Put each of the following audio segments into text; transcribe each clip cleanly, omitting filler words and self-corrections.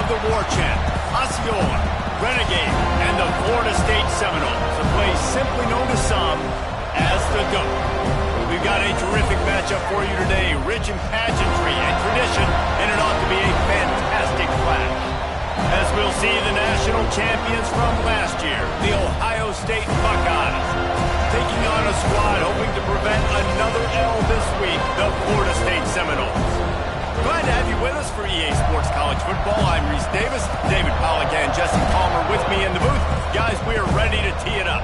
of the war chant, Osceola, Renegade, and the Florida State Seminoles, a place simply known to some as the Dope. We've got a terrific matchup for you today, rich in pageantry and tradition, and it ought to be a fantastic clash. As we'll see the national champions from last year, the Ohio State Buckeyes, taking on a squad hoping to prevent another L this week, the Florida State Seminoles. Glad to have you with us for EA Sports College Football. I'm Reese Davis, David Pollack and Jesse Palmer with me in the booth. Guys, we are ready to tee it up.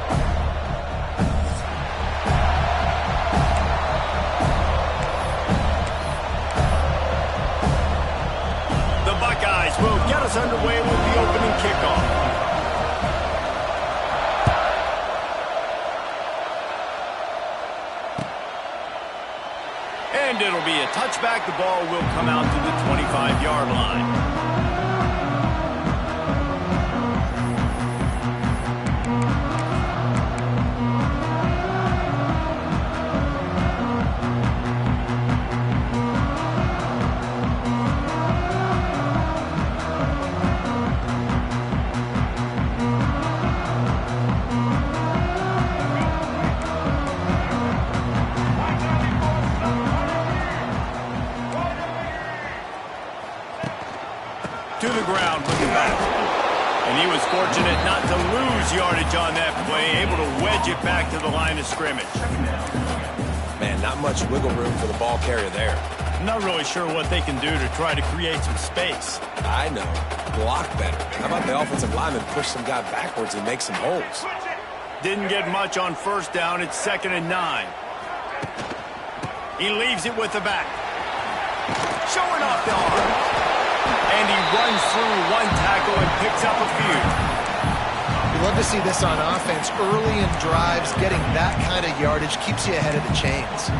The Buckeyes will get us underway with the opening kickoff. And it'll be a touchback. The ball will come out to the 25-yard line. To the ground, looking back. And he was fortunate not to lose yardage on that play, able to wedge it back to the line of scrimmage. Man, not much wiggle room for the ball carrier there. I'm not really sure what they can do to try to create some space. I know. Block better. How about the offensive lineman push some guy backwards and make some holes? Didn't get much on first down. It's 2nd and 9. He leaves it with the back. Showing off the arm. And he runs through one tackle and picks up a few. You love to see this on offense. Early in drives, getting that kind of yardage keeps you ahead of the chains.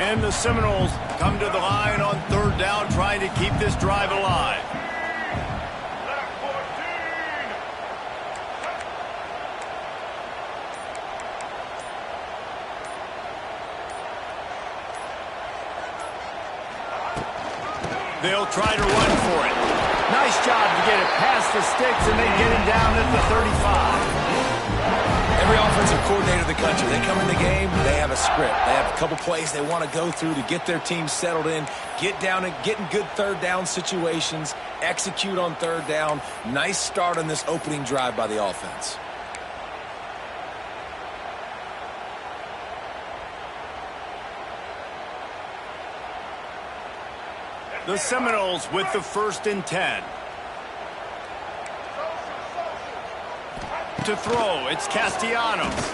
And the Seminoles come to the line on 3rd down, trying to keep this drive alive. They'll try to run for it. Nice job to get it past the sticks, and they get him down at the 35. Every offensive coordinator in the country, they come in the game, they have a script. They have a couple plays they want to go through to get their team settled in, get down and get in good 3rd down situations, execute on 3rd down. Nice start on this opening drive by the offense. The Seminoles with the 1st and 10. To throw, it's Castellanos.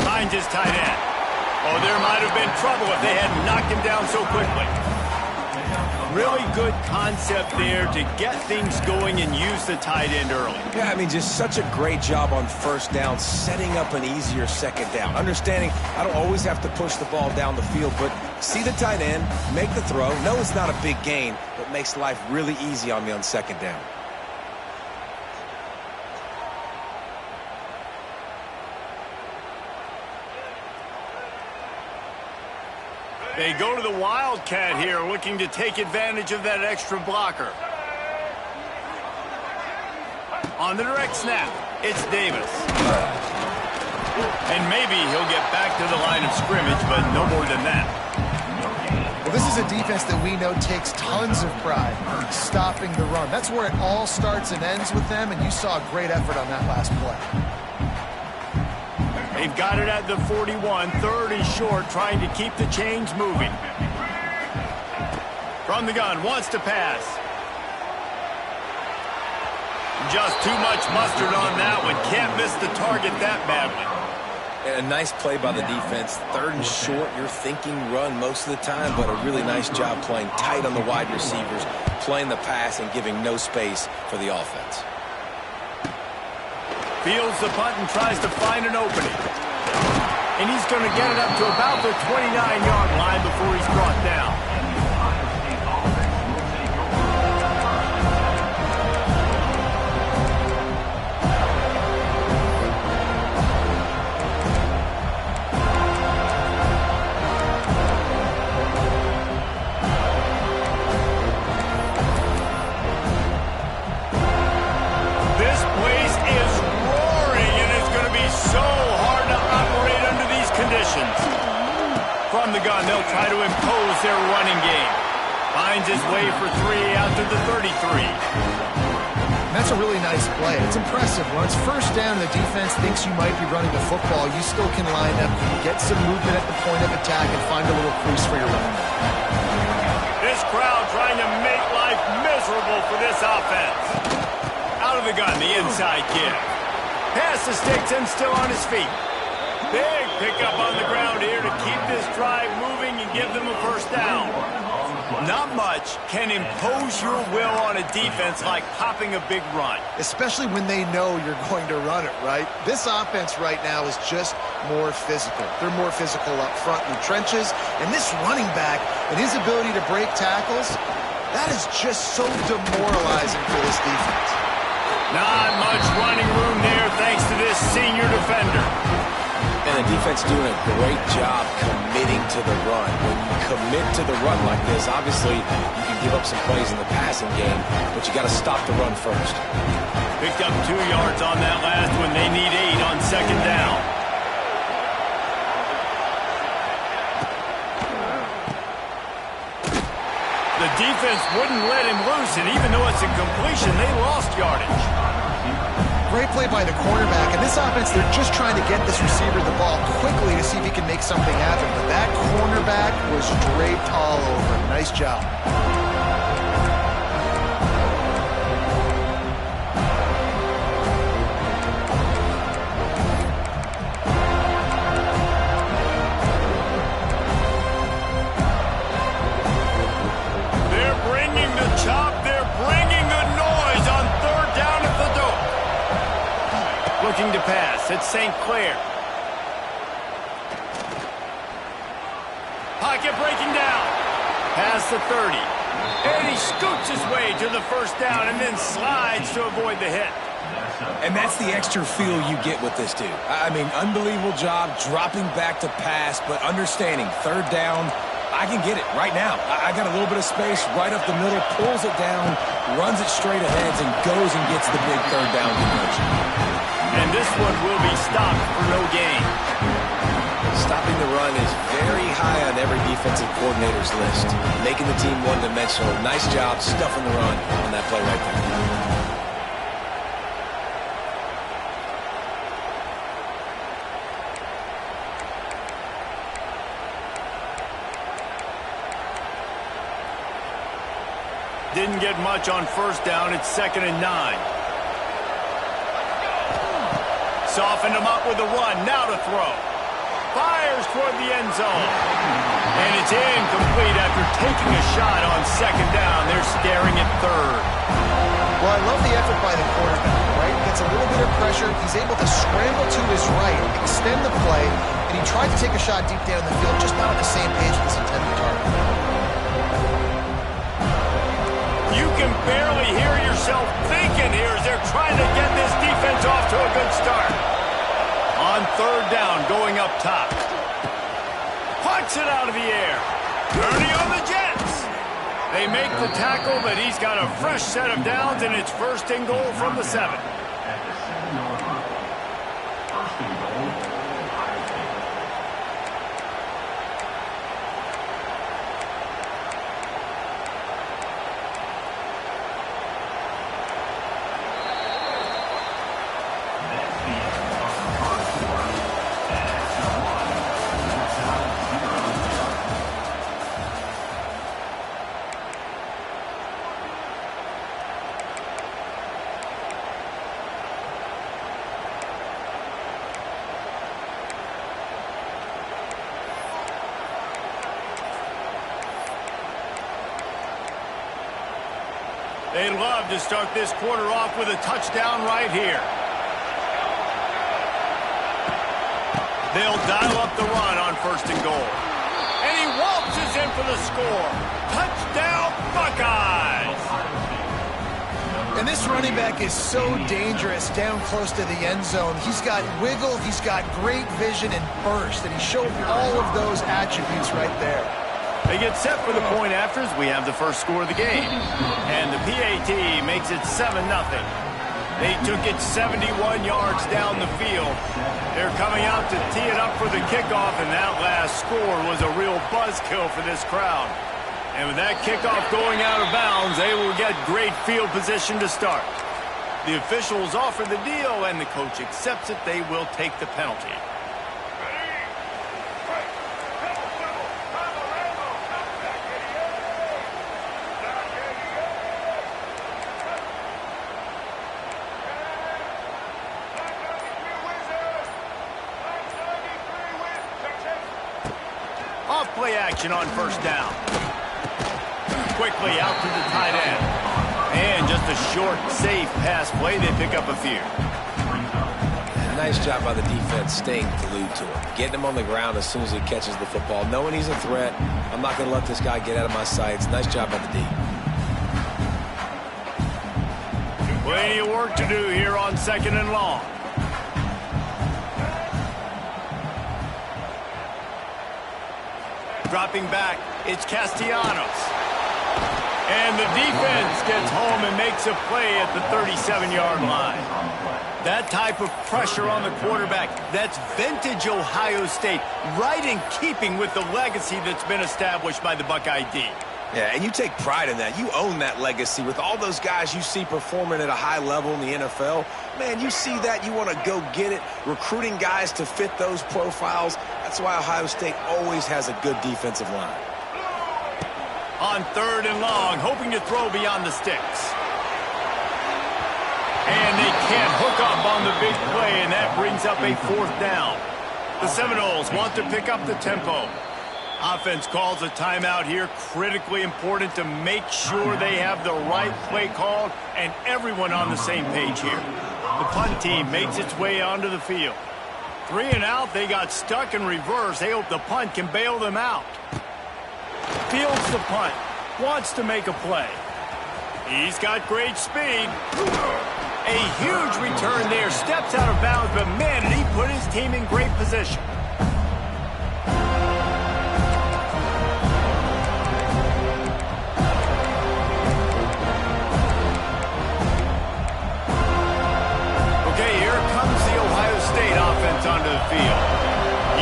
Finds his tight end. Oh, there might have been trouble if they hadn't knocked him down so quickly. Really good concept there to get things going and use the tight end early. Yeah, I mean, just such a great job on 1st down, setting up an easier 2nd down. Understanding I don't always have to push the ball down the field, but see the tight end, make the throw. No, it's not a big gain, but makes life really easy on me on 2nd down. They go to the Wildcat here, looking to take advantage of that extra blocker. On the direct snap, it's Davis. And maybe he'll get back to the line of scrimmage, but no more than that. Well, this is a defense that we know takes tons of pride in stopping the run. That's where it all starts and ends with them, and you saw a great effort on that last play. They've got it at the 41, 3rd and short, trying to keep the chains moving. From the gun, wants to pass. Just too much mustard on that one. Can't miss the target that badly. And a nice play by the defense. 3rd and short, you're thinking run most of the time, but a really nice job playing tight on the wide receivers, playing the pass and giving no space for the offense. Fields the punt and tries to find an opening. And he's going to get it up to about the 29-yard line before he's brought down. From the gun, they'll try to impose their running game. Finds his way for 3 out to the 33. That's a really nice play. It's impressive. When it's first down, the defense thinks you might be running the football. You still can line up, get some movement at the point of attack, and find a little crease for your running back. This crowd trying to make life miserable for this offense. Out of the gun, the inside kick. Pass the sticks and still on his feet. Big pickup on the ground here to keep this drive moving and give them a first down. Not much can impose your will on a defense like popping a big run. Especially when they know you're going to run it, right? This offense right now is just more physical. They're more physical up front in the trenches. And this running back and his ability to break tackles, that is just so demoralizing for this defense. Not much running room there thanks to this senior defender. And the defense doing a great job committing to the run. When you commit to the run like this, obviously you can give up some plays in the passing game, but you got to stop the run first. Picked up 2 yards on that last one. They need 8 on second down. The defense wouldn't let him loose, and even though it's a completion, they lost yardage. Great play by the cornerback. And this offense, they're just trying to get this receiver the ball quickly to see if he can make something happen. But that cornerback was draped all over him. Nice job. They're bringing the chop. They're bringing the noise on third down at the dope. Looking to pass. It's St. Clair. Pocket breaking down. Past the 30. And he scoots his way to the first down and then slides to avoid the hit. And that's the extra feel you get with this dude. I mean, unbelievable job dropping back to pass, but understanding third down, I can get it right now. I got a little bit of space right up the middle, pulls it down, runs it straight ahead, and goes and gets the big third down conversion. And this one will be stopped for no gain. Stopping the run is very high on every defensive coordinator's list. Making the team one-dimensional. Nice job stuffing the run on that play right there. Didn't get much on first down. It's 2nd and 9. Softened him up with a run. Now to throw. Fires toward the end zone. And it's incomplete after taking a shot on second down. They're staring at third. Well, I love the effort by the quarterback, right? Gets a little bit of pressure. He's able to scramble to his right, extend the play, and he tried to take a shot deep down the field, just not on the same page with his intended target. You can barely hear yourself thinking here as they're trying to get this defense off to a good start. On third down, going up top. Punts it out of the air. Turning on the Jets. They make the tackle, but he's got a fresh set of downs, and it's 1st and goal from the 7. They'd love to start this quarter off with a touchdown right here. They'll dial up the run on 1st and goal. And he waltzes in for the score. Touchdown, Buckeyes! And this running back is so dangerous down close to the end zone. He's got wiggle, he's got great vision and burst, and he showed all of those attributes right there. They get set for the point afters. We have the first score of the game. And the PAT makes it 7-0. They took it 71 yards down the field. They're coming out to tee it up for the kickoff, and that last score was a real buzzkill for this crowd. And with that kickoff going out of bounds, they will get great field position to start. The officials offer the deal, and the coach accepts it. They will take the penalty. Off-play action on first down. Quickly out to the tight end. And just a short, safe pass play. They pick up a few. Nice job by the defense staying glued to him. Getting him on the ground as soon as he catches the football. Knowing he's a threat. I'm not going to let this guy get out of my sights. Nice job by the D. Plenty of work to do here on 2nd and long. Dropping back, it's Castellanos. And the defense gets home and makes a play at the 37-yard line. That type of pressure on the quarterback, that's vintage Ohio State, right in keeping with the legacy that's been established by the Buckeye D. Yeah, and you take pride in that. You own that legacy with all those guys you see performing at a high level in the NFL. Man, you see that, you want to go get it, recruiting guys to fit those profiles. That's why Ohio State always has a good defensive line. On 3rd and long, hoping to throw beyond the sticks. And they can't hook up on the big play, and that brings up a 4th down. The Seminoles want to pick up the tempo. Offense calls a timeout here, critically important to make sure they have the right play called and everyone on the same page here. The punt team makes its way onto the field. 3 and out, they got stuck in reverse. They hope the punt can bail them out. Fields the punt, wants to make a play. He's got great speed. A huge return there, steps out of bounds, but man, did he put his team in great position. Okay, here comes the Ohio State offense onto the field.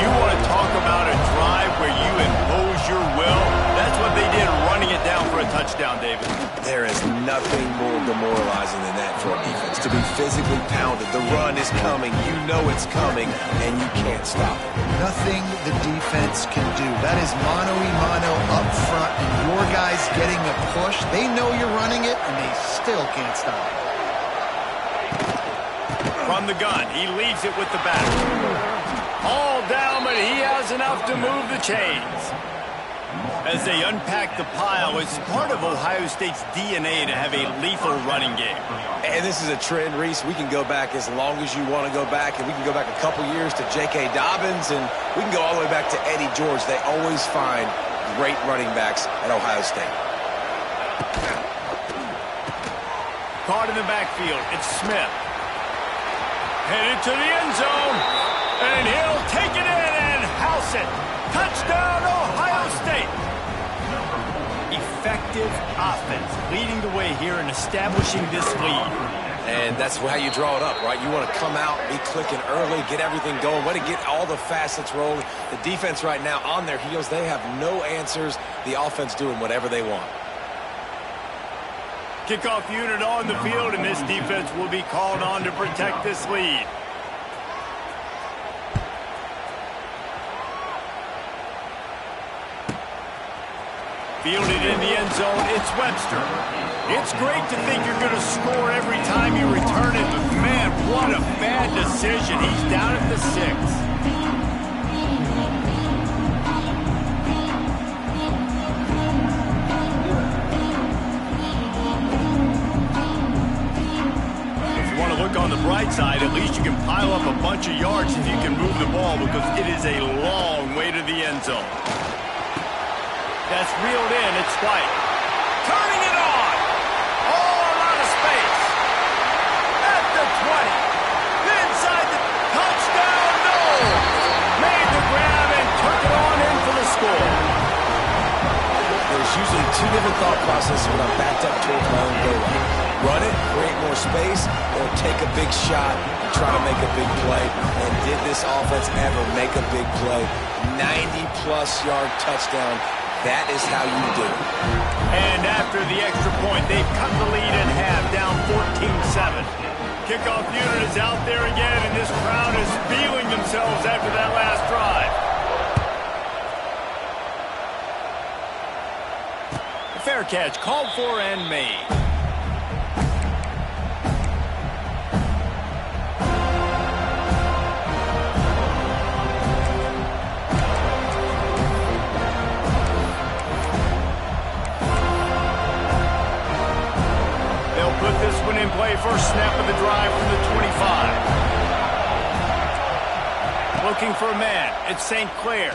You want to talk about a drive where you impose your will? That's what they did, running it down for a touchdown, David. There is nothing more demoralizing than that for a defense. To be physically pounded, the run is coming, you know it's coming, and you can't stop it. Nothing the defense can do. That is mano-a-mano up front, and your guys getting a push. They know you're running it, and they still can't stop it. From the gun, he leaves it with the back. All down, but he has enough to move the chains. As they unpack the pile, it's part of Ohio State's DNA to have a lethal running game. And this is a trend, Reese. We can go back as long as you want to go back, and we can go back a couple years to J.K. Dobbins, and we can go all the way back to Eddie George. They always find great running backs at Ohio State. Caught in the backfield, it's Smith. Headed to the end zone, and he'll take it in and house it. Touchdown, Ohio State. Effective offense, leading the way here and establishing this lead. And that's how you draw it up, right? You want to come out, be clicking early, get everything going, want to get all the facets rolling. The defense right now on their heels, they have no answers. The offense doing whatever they want. Kickoff unit on the field, and this defense will be called on to protect this lead. Fielded in the end zone, it's Webster. It's great to think you're going to score every time you return it, but man, what a bad decision. He's down at the 6. On the bright side, at least you can pile up a bunch of yards if you can move the ball, because it is a long way to the end zone. That's reeled in, it's White. Turning it on! All out of space. At the 20. Inside the touchdown, no! Made the grab and took it on in for the score. There's usually two different thought processes when I'm backed up towards my own goal line. Run it, create more space, or take a big shot and try to make a big play. And did this offense ever make a big play? 90-plus yard touchdown. That is how you do it. And after the extra point, they've cut the lead in half, down 14-7. Kickoff unit is out there again, and this crowd is feeling themselves after that last drive. Fair catch called for and made. They'll put this one in play. First snap of the drive from the 25. Looking for a man. It's St. Clair.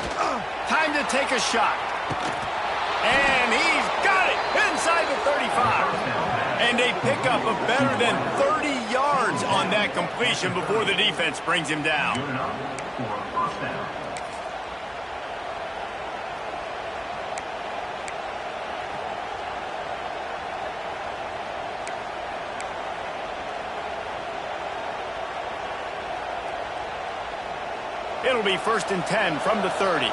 Time to take a shot. And he's got it inside the 35. And a pickup of better than 30 yards on that completion before the defense brings him down. It'll be 1st and 10 from the 30.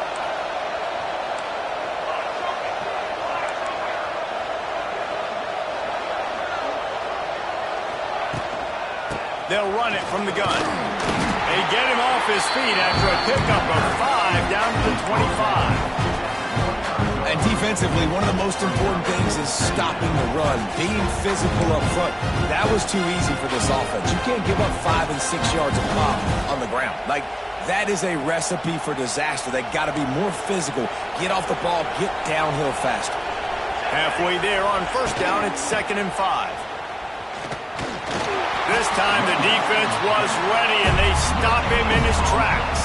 They'll run it from the gun. They get him off his feet after a pickup of 5 down to the 25. And defensively, one of the most important things is stopping the run, being physical up front. That was too easy for this offense. You can't give up 5 and 6 yards of pop on the ground. Like, that is a recipe for disaster. They got to be more physical, get off the ball, get downhill faster. Halfway there on 1st down, it's 2nd and 5. This time the defense was ready, and they stop him in his tracks.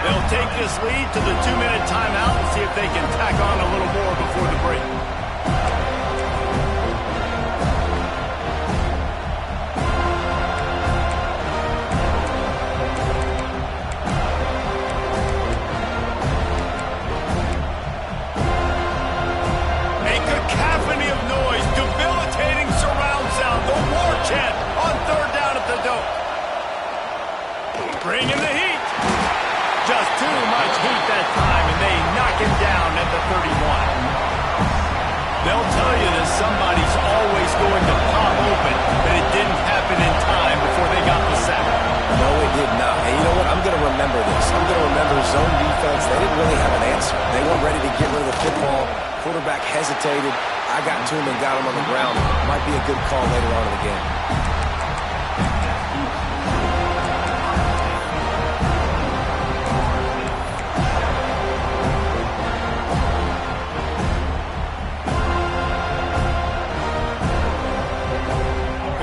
They'll take this lead to the 2-minute timeout and see if they can tack on a little more before the break. A cacophony of noise, debilitating surround sound, the war chant on 3rd down at the dope. Bring in the heat. Just too much heat that time, and they knock him down at the 31. They'll tell you that somebody's always going to pop open, that it didn't happen in time before they got the sack. No, it did not. And you know what? I'm going to remember this. I'm going to remember zone defense. They didn't really have an answer. They weren't ready to get rid of the football. Quarterback hesitated. I got to him and got him on the ground. Might be a good call later on in the game.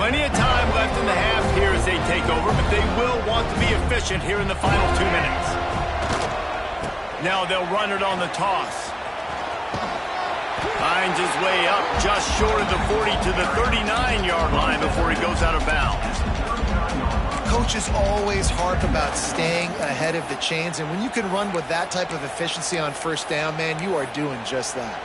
Plenty of time left in the half here as they take over, but they will want to be efficient here in the final 2 minutes. Now they'll run it on the toss. Finds his way up just short of the 40 to the 39-yard line before he goes out of bounds. Coaches always harp about staying ahead of the chains, and when you can run with that type of efficiency on 1st down, man, you are doing just that.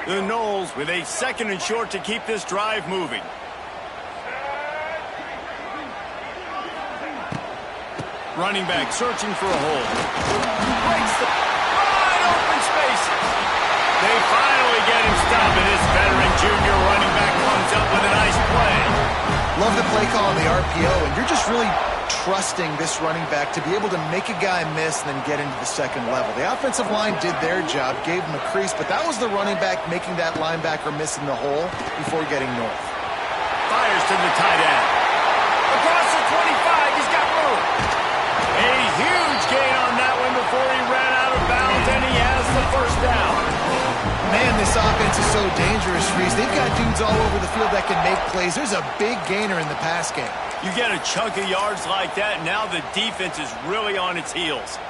The Knowles with a 2nd and short to keep this drive moving. Running back searching for a hole. Breaks the wide open spaces. They finally get him stopped, and this veteran junior running back comes up with a nice play. Love the play call on the RPO, and you're just really trusting this running back to be able to make a guy miss and then get into the 2nd level. The offensive line did their job, gave him a crease, but that was the running back making that linebacker miss in the hole before getting north. Fires to the tight end. Across the 25, he's got room. A huge gain on that one before he ran out of bounds, and he has the 1st down. Man, this offense is so dangerous, Reese. They've got dudes all over the field that can make plays. There's a big gainer in the pass game. You get a chunk of yards like that, now the defense is really on its heels.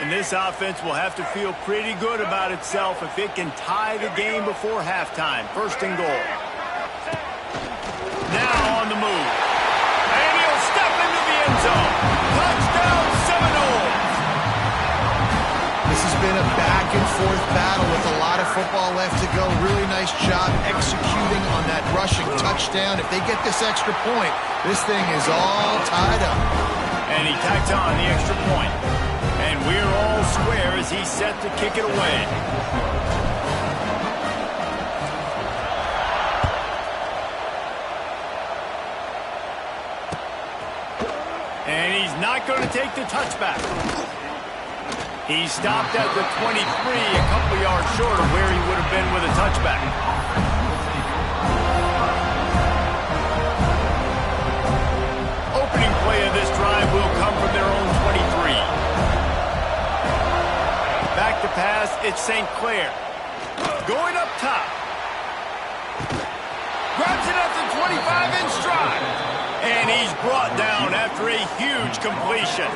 And this offense will have to feel pretty good about itself if it can tie the game before halftime. First and goal. Now on the move. And he'll step into the end zone. Touchdown Seminoles! This has been a back-and-forth battle with a lot of football left to go. Really nice job executing on that rushing touchdown. If they get this extra point, this thing is all tied up. And he tacked on the extra point. And we're all square as he's set to kick it away. And he's not going to take the touchback. He stopped at the 23, a couple yards short of where he would have been with a touchback. Opening play of this drive will come from their own 23. Back to pass, it's St. Clair. Going up top. Grabs it at the 25 in stride. And he's brought down after a huge completion.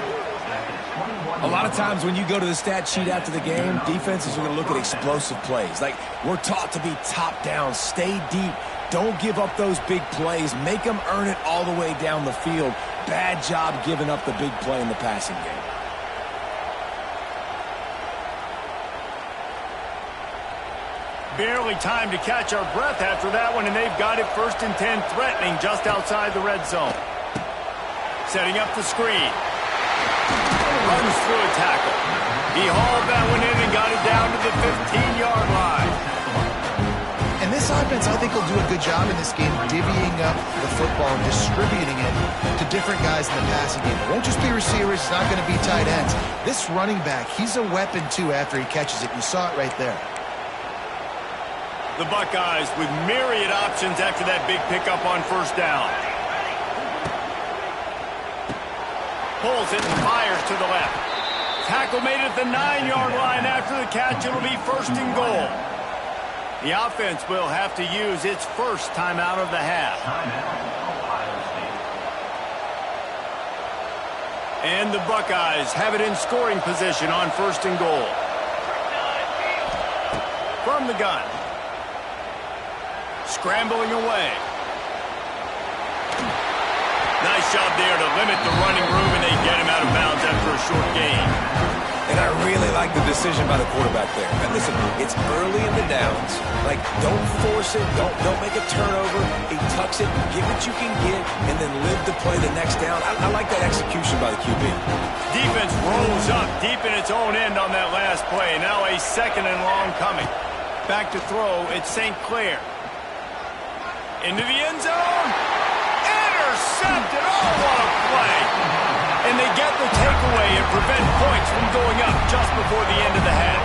A lot of times when you go to the stat sheet after the game, defenses are going to look at explosive plays. Like, we're taught to be top down, stay deep, don't give up those big plays, make them earn it all the way down the field. Bad job giving up the big play in the passing game. Barely time to catch our breath after that one, and they've got it 1st and 10, threatening just outside the red zone. Setting up the screen. Runs through a tackle. He hauled that one in and got it down to the 15-yard line. And this offense, I think, will do a good job in this game divvying up the football and distributing it to different guys in the passing game. It won't just be receivers. It's not going to be tight ends. This running back, he's a weapon, too, after he catches it. You saw it right there. The Buckeyes with myriad options after that big pickup on 1st down. Pulls it and fires to the left. Tackle made it at the 9-yard line. After the catch, it'll be 1st and goal. The offense will have to use its first timeout of the half. And the Buckeyes have it in scoring position on 1st and goal. From the gun. Scrambling away. Nice job there to limit the running room, and they get him out of bounds after a short gain. And I really like the decision by the quarterback there. And listen, it's early in the downs. Like, don't force it. Don't make a turnover. He tucks it, get what you can get, and then live to play the next down. I like that execution by the QB. Defense rolls up deep in its own end on that last play. Now a 2nd and long coming. Back to throw, it's St. Clair. Into the end zone. Intercepted. Oh, what a play. And they get the takeaway and prevent points from going up just before the end of the half.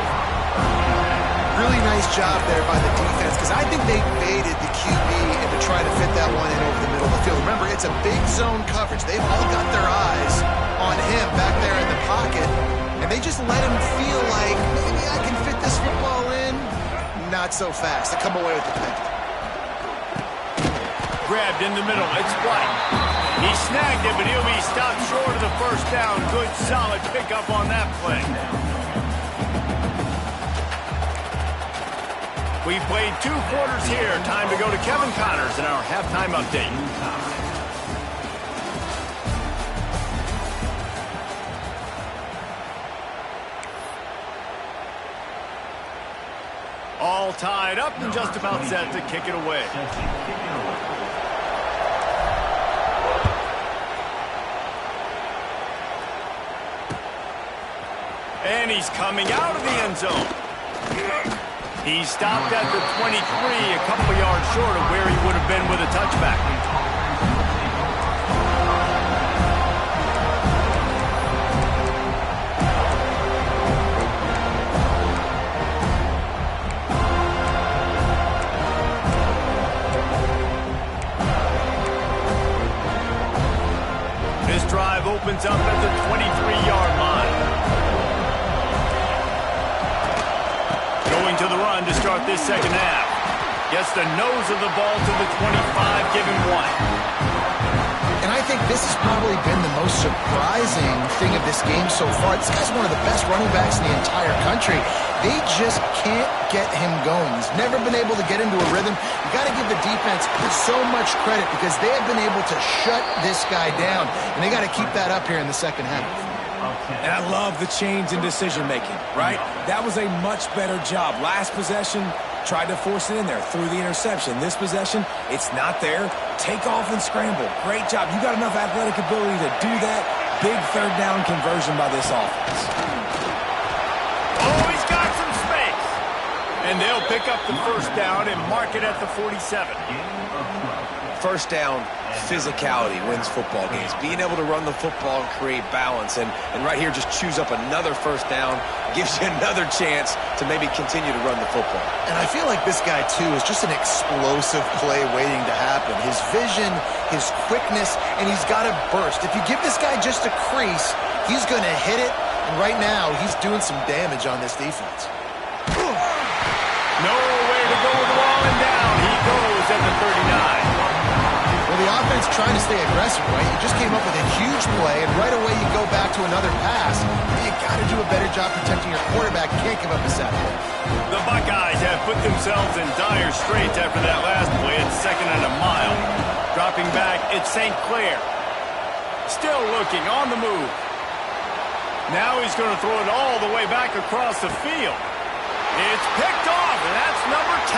Really nice job there by the defense, because I think they baited the QB into trying to fit that one in over the middle of the field. Remember, it's a big zone coverage. They've all got their eyes on him back there in the pocket, and they just let him feel like, maybe I can fit this football in. Not so fast. They come away with the pick. Grabbed in the middle. It's White. He snagged it, but he'll be stopped short of the 1st down. Good, solid pickup on that play. We've played 2 quarters here. Time to go to Kevin Connors in our halftime update. All tied up and just about set to kick it away. And he's coming out of the end zone. He stopped at the 23, a couple yards short of where he would have been with a touchback. This drive opens up at the 23-yard line. Going to the run to start this 2nd half. Gets the nose of the ball to the 25, give him 1. And I think this has probably been the most surprising thing of this game so far. This guy's one of the best running backs in the entire country. They just can't get him going. He's never been able to get into a rhythm. You got to give the defense so much credit because they have been able to shut this guy down, and they got to keep that up here in the second half. And I love the change in decision-making, right? That was a much better job. Last possession, tried to force it in there, threw the interception. This possession, it's not there. Take off and scramble. Great job. You got enough athletic ability to do that. Big third down conversion by this offense. Oh, he's got some space. And they'll pick up the first down and mark it at the 47. First down, physicality wins football games. Being able to run the football and create balance. And right here, just choose up another first down, gives you another chance to maybe continue to run the football. And I feel like this guy, too, is just an explosive play waiting to happen. His vision, his quickness, and he's got a burst. If you give this guy just a crease, he's going to hit it. And right now, he's doing some damage on this defense. Nowhere to go with the ball and down. He goes at the 39. Well, the offense trying to stay aggressive, right? You just came up with a huge play, and right away you go back to another pass. You got to do a better job protecting your quarterback. You can't give up a sack play. The Buckeyes have put themselves in dire straits after that last play. It's 2nd and a mile. Dropping back, it's St. Clair. Still looking, on the move. Now he's going to throw it all the way back across the field. It's picked off, and that's number 10.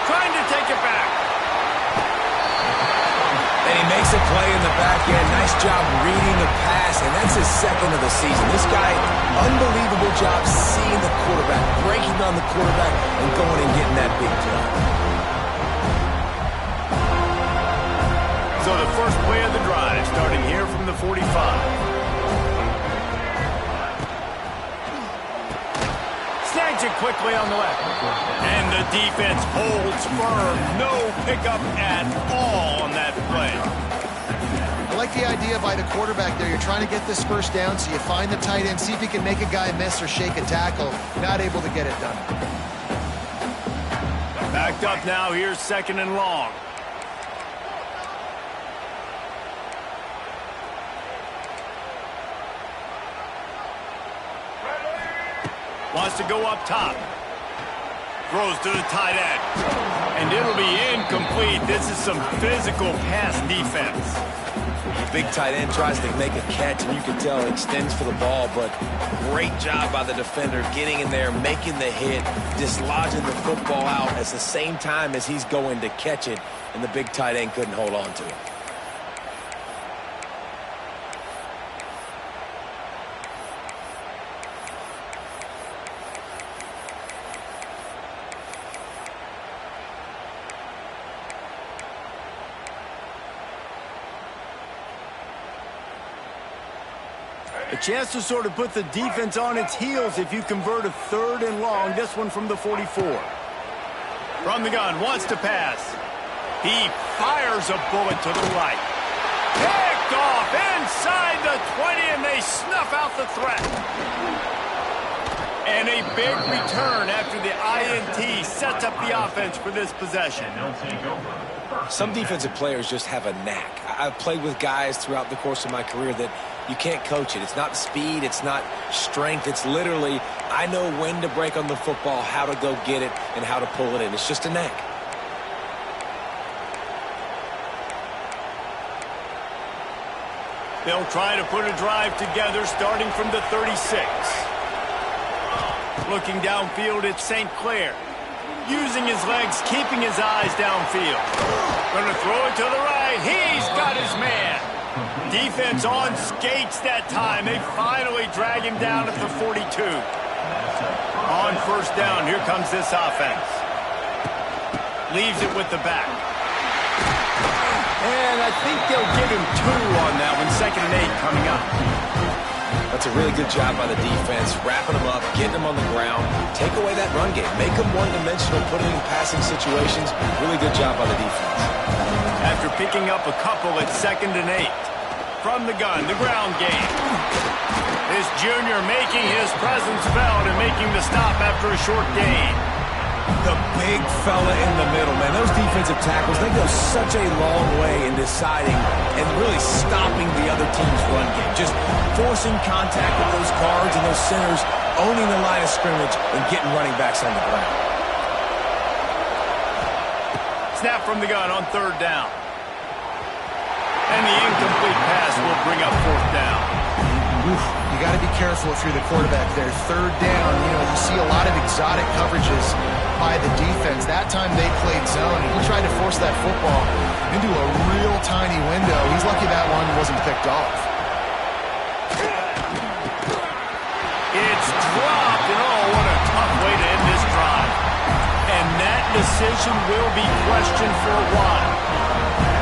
Trying to take it back. And he makes a play in the back end. Nice job reading the pass, and that's his 2nd of the season. This guy, unbelievable job seeing the quarterback, breaking on the quarterback, and going and getting that big play. So the first play of the drive, starting here from the 45. Snags it quickly on the left. And the defense holds firm. No pickup at all on that play. I like the idea by the quarterback there. You're trying to get this first down, so you find the tight end, see if he can make a guy miss or shake a tackle. Not able to get it done. Backed up now. Here's 2nd and long. Wants to go up top. Throws to the tight end. And it'll be incomplete. This is some physical pass defense. The big tight end tries to make a catch, and you can tell it extends for the ball, but great job by the defender getting in there, making the hit, dislodging the football out at the same time as he's going to catch it, and the big tight end couldn't hold on to it. A chance to sort of put the defense on its heels if you convert a 3rd and long. This one from the 44. From the gun, wants to pass. He fires a bullet to the right. Picked off inside the 20, and they snuff out the threat. And a big return after the INT sets up the offense for this possession. Some defensive players just have a knack. I've played with guys throughout the course of my career that you can't coach it. It's not speed. It's not strength. It's literally, I know when to break on the football, how to go get it, and how to pull it in. It's just a knack. They'll try to put a drive together starting from the 36. Looking downfield at St. Clair. Using his legs, keeping his eyes downfield. Going to throw it to the right. He's got his man. Defense on skates that time. They finally drag him down at the 42. On first down, here comes this offense. Leaves it with the back. And I think they'll give him 2 on that one. 2nd and 8 coming up. That's a really good job by the defense, wrapping them up, getting them on the ground, take away that run game, make them one-dimensional, put them in passing situations. Really good job by the defense. After picking up a couple at 2nd and 8. From the gun, the ground game. This junior making his presence felt and making the stop after a short gain. The big fella in the middle, man. Those defensive tackles, they go such a long way in deciding and really stopping the other team's run game. Just forcing contact with those guards and those centers, owning the line of scrimmage, and getting running backs on the ground. Snap from the gun on 3rd down. And the incomplete pass will bring up 4th down. Oof, you got to be careful if you're the quarterback there. 3rd down, you see a lot of exotic coverages by the defense. That time they played zone, and he tried to force that football into a real tiny window. He's lucky that one wasn't picked off. It's dropped, and oh, what a tough way to end this drive. And that decision will be questioned for a while.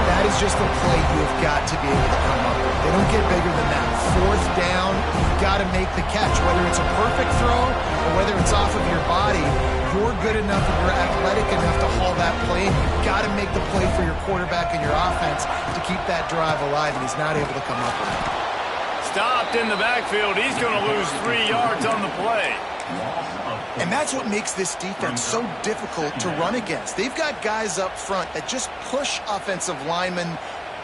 That is just a play you have got to be able to come up with. They don't get bigger than that. 4th down, you've got to make the catch. Whether it's a perfect throw or whether it's off of your body, you're good enough and you're athletic enough to haul that play, and you've got to make the play for your quarterback and your offense to keep that drive alive, and he's not able to come up with it. Stopped in the backfield. He's going to lose 3 yards on the play. And that's what makes this defense so difficult to run against. They've got guys up front that just push offensive linemen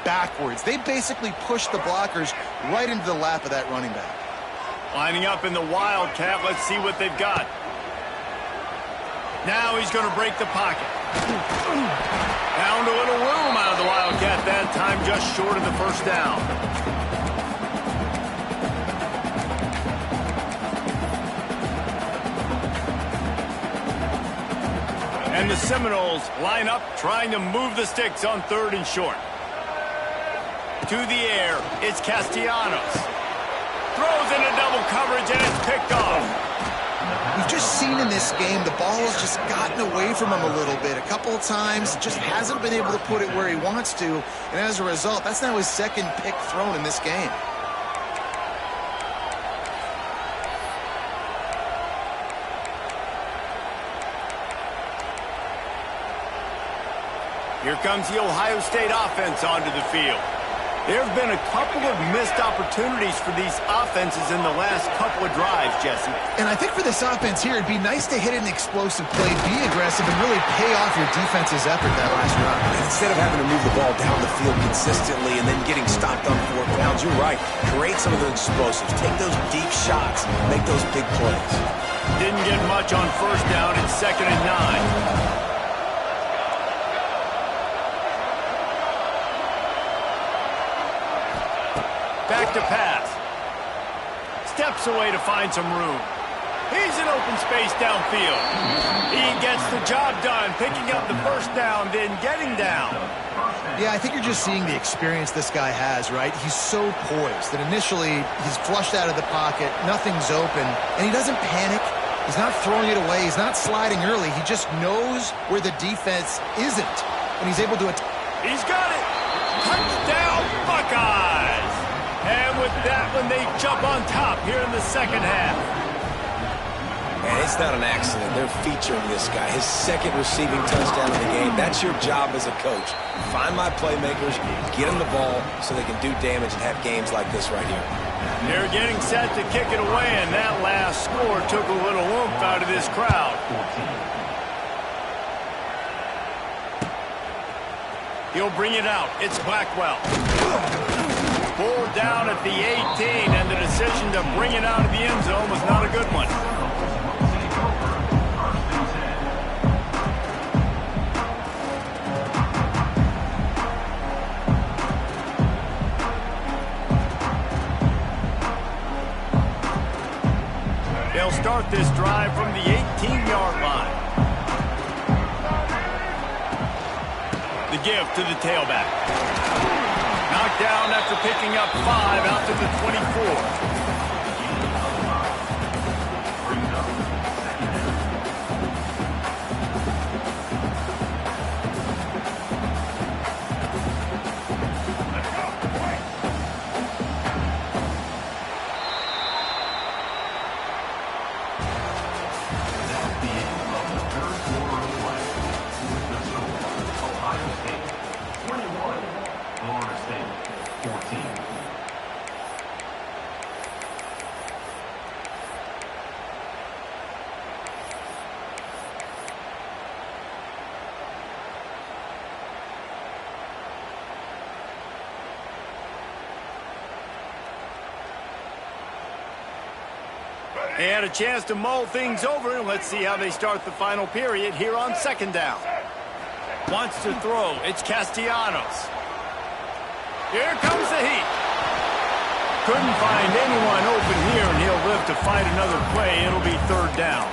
backwards. They basically push the blockers right into the lap of that running back. Lining up in the Wildcat. Let's see what they've got. Now he's going to break the pocket. Found a little room out of the Wildcat that time, just short of the 1st down. And the Seminoles line up, trying to move the sticks on 3rd and short. To the air, it's Castellanos. Throws into double coverage, and it's picked off. We've just seen in this game the ball has just gotten away from him a little bit. A couple of times, just hasn't been able to put it where he wants to. And as a result, that's now his 2nd pick thrown in this game. Here comes the Ohio State offense onto the field. There have been a couple of missed opportunities for these offenses in the last couple of drives, Jesse. And I think for this offense here, it'd be nice to hit an explosive play, be aggressive, and really pay off your defense's effort that last run. And instead of having to move the ball down the field consistently and then getting stopped on 4th downs, you're right. Create some of those explosives. Take those deep shots. Make those big plays. Didn't get much on 1st down. It's 2nd and 9. Back to pass. Steps away to find some room. He's in open space downfield. He gets the job done, picking up the 1st down, then getting down. Yeah, I think you're just seeing the experience this guy has, right? He's so poised that initially he's flushed out of the pocket, nothing's open, and he doesn't panic. He's not throwing it away. He's not sliding early. He just knows where the defense isn't, and he's able to attack. He's got it. Touchdown, Buckeyes. And with that one, they jump on top here in the 2nd half. And it's not an accident. They're featuring this guy. His 2nd receiving touchdown of the game. That's your job as a coach. Find my playmakers, get them the ball so they can do damage and have games like this right here. They're getting set to kick it away, and that last score took a little oomph out of this crowd. He'll bring it out. It's Blackwell. Pulled down at the 18, and the decision to bring it out of the end zone was not a good one. They'll start this drive from the 18-yard line. The give to the tailback. Knocked down after picking up 5 out to the 24. They had a chance to mull things over, and let's see how they start the final period here on second down. Wants to throw. It's Castellanos. Here comes the heat. Couldn't find anyone open here, and he'll live to fight another play. It'll be third down.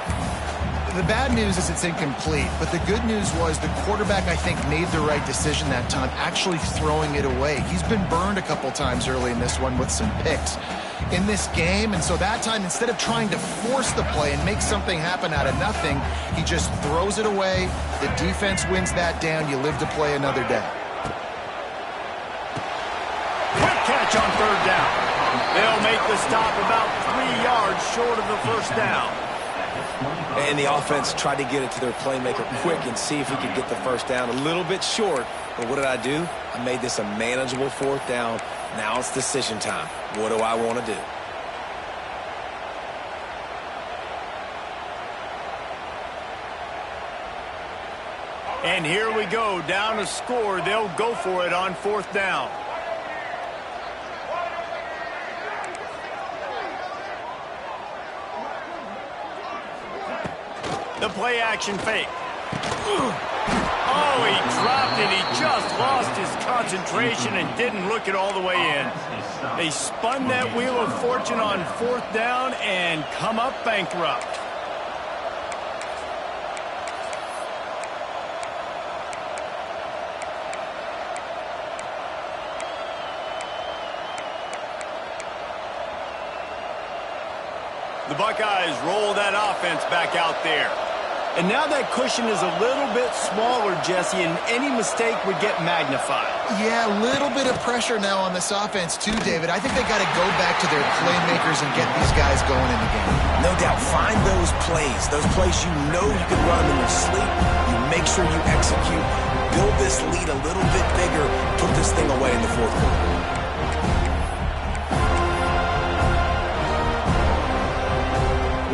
The bad news is it's incomplete, but the good news was the quarterback, I think, made the right decision that time, actually throwing it away. He's been burned a couple times early in this one with some picks in this game, and so that time, instead of trying to force the play and make something happen out of nothing, he just throws it away. The defense wins that down. You live to play another day. Quick catch on third down. They'll make the stop about 3 yards short of the first down. And the offense tried to get it to their playmaker quick and see if he could get the first down. A little bit short, but what did I do? I made this a manageable fourth down. Now it's decision time. What do I want to do? And here we go, down to score. They'll go for it on fourth down. The play action fake. Oh, he dropped it. He just lost his concentration and didn't look it all the way in. They spun that wheel of fortune on fourth down and come up bankrupt. The Buckeyes roll that offense back out there. And now that cushion is a little bit smaller, Jesse, and any mistake would get magnified. Yeah, a little bit of pressure now on this offense too, David. I think they got to go back to their playmakers and get these guys going in the game. No doubt, find those plays you know you can run in your sleep. You make sure you execute. Build this lead a little bit bigger. Put this thing away in the fourth quarter.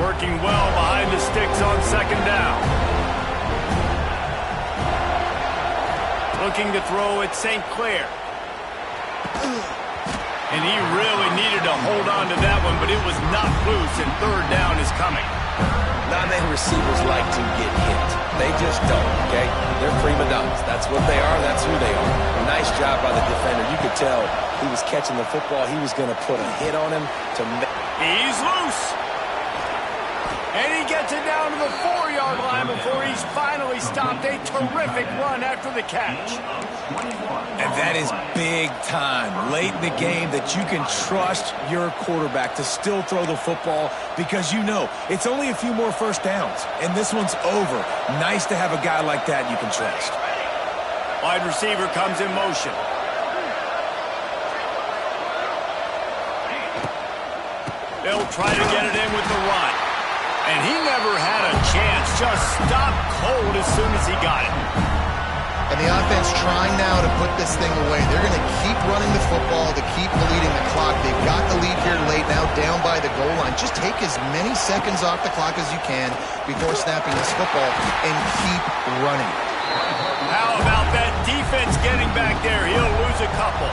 Working well behind the sticks on second down. Looking to throw at St. Clair. And he really needed to hold on to that one, but it was not loose, and third down is coming. Not many receivers like to get hit. They just don't, okay? They're prima donnas. That's what they are. That's who they are. Nice job by the defender. You could tell he was catching the football. He was going to put a hit on him to make. He's loose. And he gets it down to the 4-yard line before he's finally stopped. A terrific run after the catch. And that is big time late in the game that you can trust your quarterback to still throw the football because you know it's only a few more first downs, and this one's over. Nice to have a guy like that you can trust. Wide receiver comes in motion. They'll try to get it in with the run. And he never had a chance, just stopped cold as soon as he got it. And the offense trying now to put this thing away. They're going to keep running the football to keep bleeding the clock. They've got the lead here late, now down by the goal line. Just take as many seconds off the clock as you can before snapping this football and keep running. How about that defense getting back there? He'll lose a couple.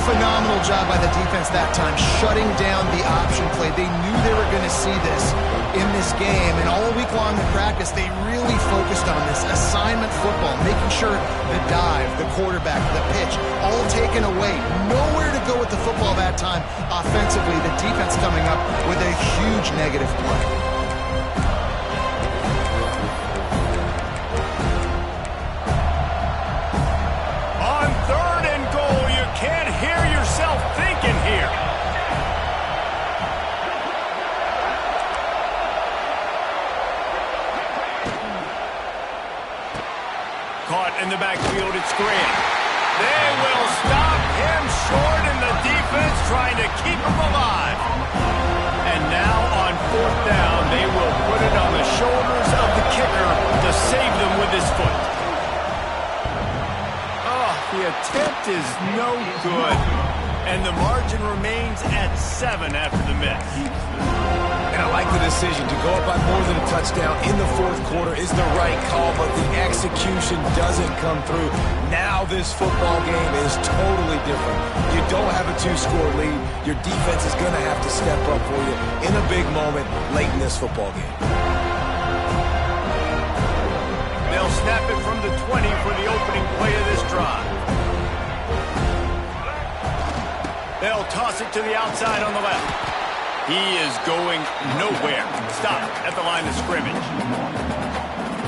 Phenomenal job by the defense that time, shutting down the option play. They knew they were going to see this in this game, and all week long in practice, they really focused on this assignment football, making sure the dive, the quarterback, the pitch, all taken away. Nowhere to go with the football that time. Offensively, the defense coming up with a huge negative play. Can't hear yourself thinking here. Caught in the backfield, it's Grant. They will stop him short, and the defense trying to keep him alive. And now on fourth down, they will put it on the shoulders of the kicker to save them with his foot. The attempt is no good, and the margin remains at 7 after the miss. And I like the decision to go up by more than a touchdown in the fourth quarter is the right call, but the execution doesn't come through. Now this football game is totally different. You don't have a two-score lead. Your defense is going to have to step up for you in a big moment late in this football game. They'll snap it from the 20 for the opening play of this drive. They'll toss it to the outside on the left. He is going nowhere. Stop at the line of scrimmage.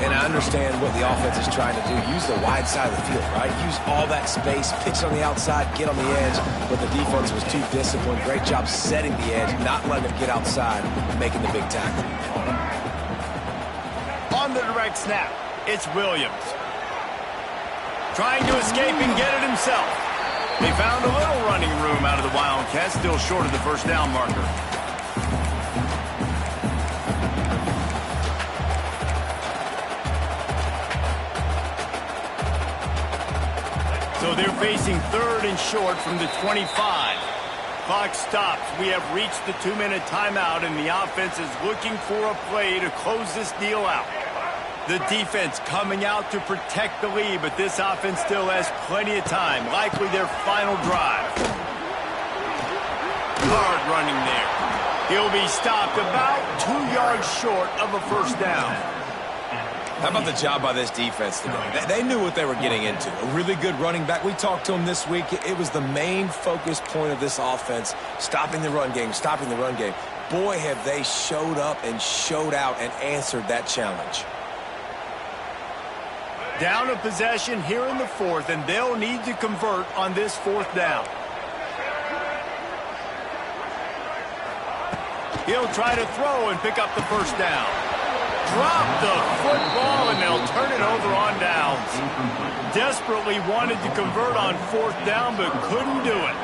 And I understand what the offense is trying to do. Use the wide side of the field, right? Use all that space, pitch on the outside, get on the edge. But the defense was too disciplined. Great job setting the edge, not letting him get outside, making the big tackle. On the direct snap, it's Williams. Trying to escape and get it himself. They found a little running room out of the Wildcats, still short of the first down marker. So they're facing 3rd and short from the 25. Clock stops. We have reached the 2-minute timeout, and the offense is looking for a play to close this deal out. The defense coming out to protect the lead, but this offense still has plenty of time. Likely their final drive. Hard running there. He'll be stopped about 2 yards short of a first down. How about the job by this defense today? They knew what they were getting into. A really good running back. We talked to him this week. It was the main focus point of this offense, stopping the run game, stopping the run game. Boy, have they showed up and showed out and answered that challenge. Down a possession here in the 4th, and they'll need to convert on this 4th down. He'll try to throw and pick up the first down. Drop the football, and they'll turn it over on downs. Desperately wanted to convert on 4th down, but couldn't do it.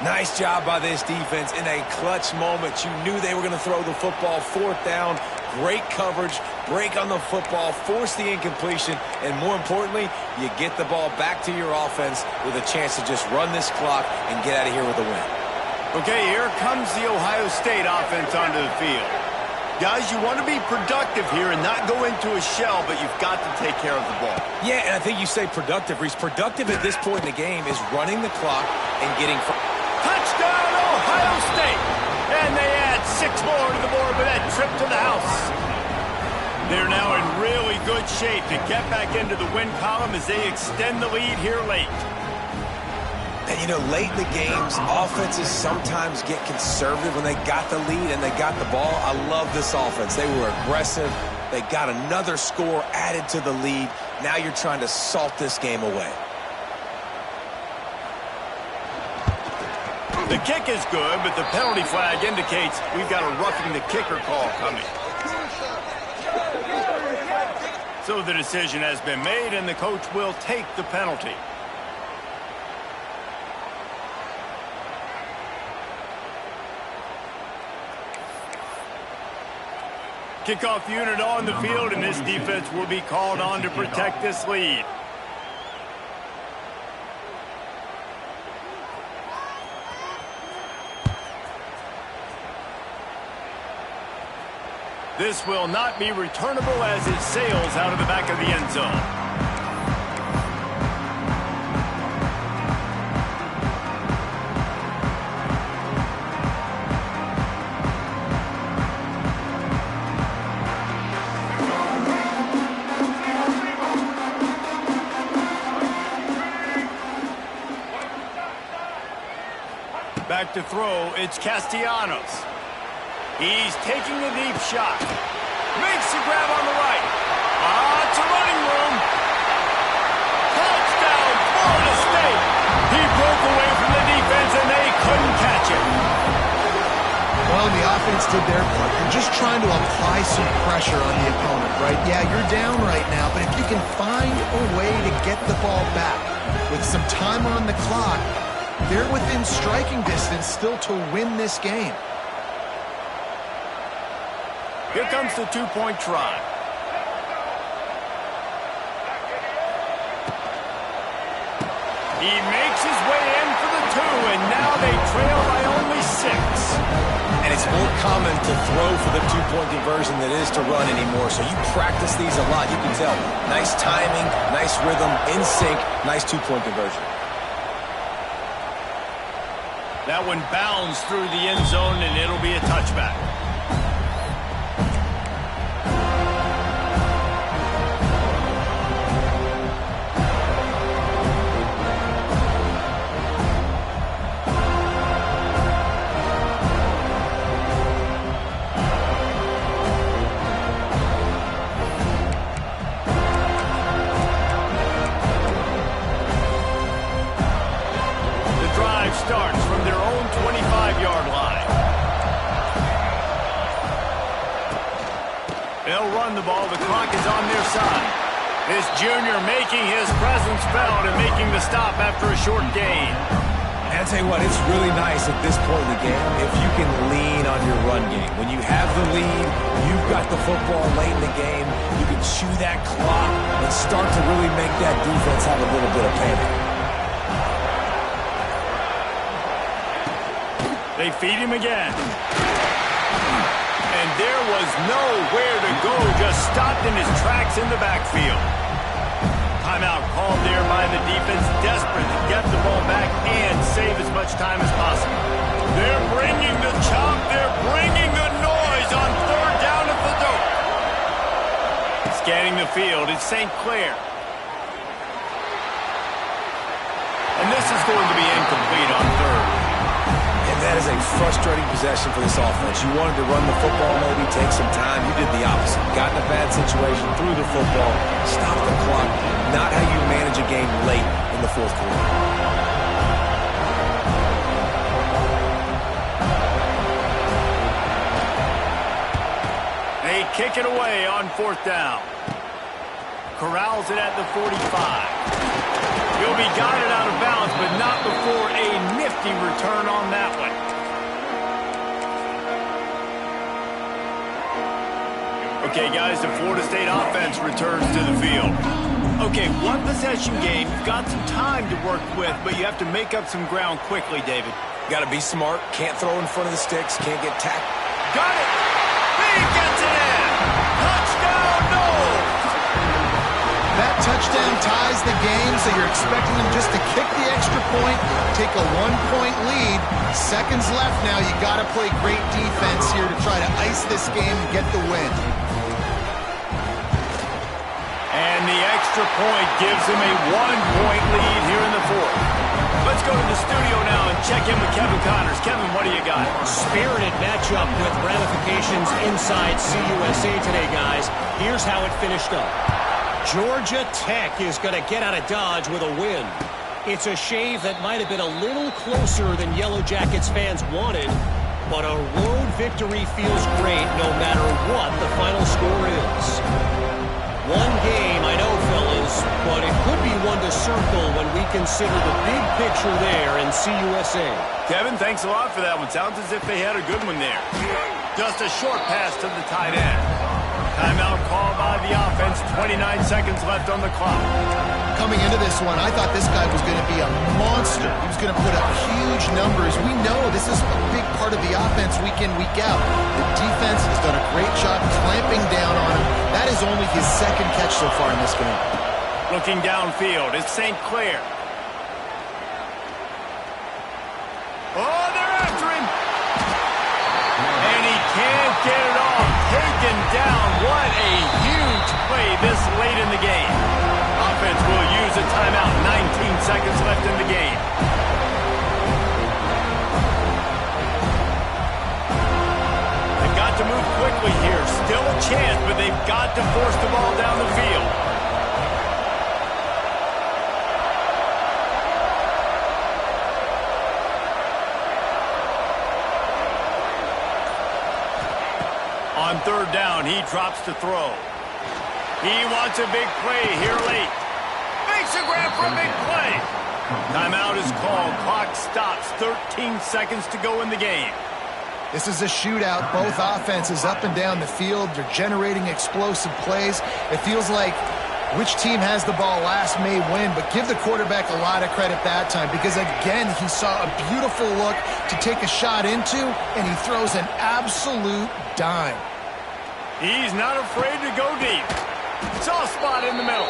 Nice job by this defense in a clutch moment. You knew they were going to throw the football. 4th down, great coverage, break on the football, force the incompletion, and more importantly, you get the ball back to your offense with a chance to just run this clock and get out of here with a win. Okay, here comes the Ohio State offense onto the field. Guys, you want to be productive here and not go into a shell, but you've got to take care of the ball. Yeah, and I think you say productive, Reese. Productive at this point in the game is running the clock and getting... Touchdown, Ohio State! And they add 6 more to the board with that trip to the house. They're now in really good shape to get back into the win column as they extend the lead here late. And, you know, late in the games, offenses sometimes get conservative when they got the lead and they got the ball. I love this offense. They were aggressive. They got another score added to the lead. Now you're trying to salt this game away. The kick is good, but the penalty flag indicates we've got a roughing the kicker call coming. So the decision has been made, and the coach will take the penalty. Kickoff unit on the field, and this defense will be called on to protect this lead. This will not be returnable as it sails out of the back of the end zone. Back to throw, it's Castellanos. He's taking a deep shot. Makes the grab on the right. It's a running room. Touchdown, Florida State. He broke away from the defense, and they couldn't catch him. Well, the offense did their part. They're just trying to apply some pressure on the opponent, right? Yeah, you're down right now, but if you can find a way to get the ball back with some time on the clock, they're within striking distance still to win this game. Here comes the two-point try. He makes his way in for the 2, and now they trail by only 6. And it's more common to throw for the two-point conversion than it is to run anymore. So you practice these a lot. You can tell. Nice timing, nice rhythm, in sync, nice two-point conversion. That one bounds through the end zone, and it'll be a touchback. Starts from their own 25-yard line. They'll run the ball. The clock is on their side. This junior making his presence felt and making the stop after a short gain. And I'll tell you what, it's really nice at this point in the game if you can lean on your run game. When you have the lead, you've got the football late in the game, you can chew that clock and start to really make that defense have a little bit of panic. They feed him again. And there was nowhere to go, just stopped in his tracks in the backfield. Timeout called there by the defense, desperate to get the ball back and save as much time as possible. They're bringing the chop, they're bringing the noise on third down at the dope. Scanning the field, it's St. Clair. And this is going to be incomplete on third. And that is a frustrating possession for this offense. You wanted to run the football, maybe take some time. You did the opposite. Got in a bad situation, threw the football, stopped the clock. Not how you manage a game late in the fourth quarter. They kick it away on fourth down. Corrals it at the 45. He'll be guided out of bounds, but not before a nifty return on that one. Okay, guys, the Florida State offense returns to the field. Okay, one possession game. You've got some time to work with, but you have to make up some ground quickly, David. Got to be smart. Can't throw in front of the sticks. Can't get tackled. Got it! He gets it in! Touchdown, Noles! That touchdown ties the game, so you're expecting them just to kick the extra point, take a one-point lead. Seconds left now. You got to play great defense here to try to ice this game and get the win. And the extra point gives them a one-point lead here in the fourth. Let's go to the studio now and check in with Kevin Connors. Kevin, what do you got? Spirited matchup with ramifications inside CUSA today, guys. Here's how it finished up. Georgia Tech is going to get out of Dodge with a win. It's a shave that might have been a little closer than Yellow Jackets fans wanted, but a road victory feels great no matter what the final score is. One game, I know, fellas, but it could be one to circle when we consider the big picture there in CUSA. Kevin, thanks a lot for that one. Sounds as if they had a good one there. Just a short pass to the tight end. Timeout called by the offense. 29 seconds left on the clock. Coming into this one, I thought this guy was going to be a monster. He was going to put up huge numbers. We know this is a big part of the offense week in, week out. The defense has done a great job clamping down on him. That is only his second catch so far in this game. Looking downfield, it's St. Clair. Oh, they're after him. And he can't get it off. Taken down. What a huge play this late in the game. Offense will use a timeout. 19 seconds left in the game. They've got to move quickly here. Still a chance, but they've got to force the ball down the field. On third down, he drops to throw. He wants a big play here late. Makes a grab for a big play. Timeout is called. Clock stops. 13 seconds to go in the game. This is a shootout. Both offenses up and down the field. They're generating explosive plays. It feels like which team has the ball last may win, but give the quarterback a lot of credit that time because, again, he saw a beautiful look to take a shot into, and he throws an absolute dime. He's not afraid to go deep. Soft spot in the middle.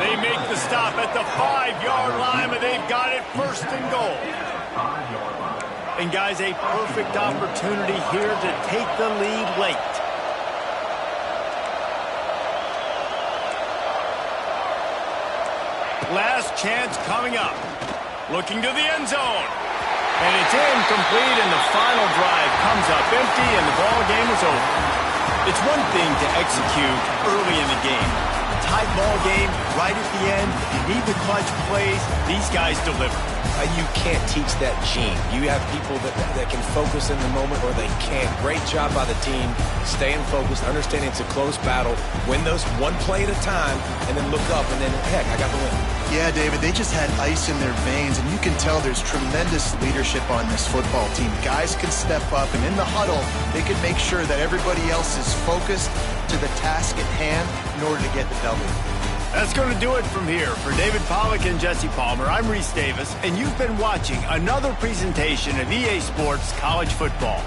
They make the stop at the 5-yard line, but they've got it first and goal. And guys, a perfect opportunity here to take the lead late. Last chance coming up. Looking to the end zone. And it's incomplete, and the final drive comes up empty, and the ball game is over. It's one thing to execute early in the game. Tight ball game, right at the end. You need the clutch plays. These guys deliver. You can't teach that gene. You have people that can focus in the moment or they can't. Great job by the team, staying focused, understanding it's a close battle, win those one play at a time, and then look up, and then, heck, I got the win. Yeah, David, they just had ice in their veins, and you can tell there's tremendous leadership on this football team. Guys can step up, and in the huddle, they can make sure that everybody else is focused to the task at hand in order to get the W. That's going to do it from here. For David Pollack and Jesse Palmer, I'm Reese Davis, and you've been watching another presentation of EA Sports College Football.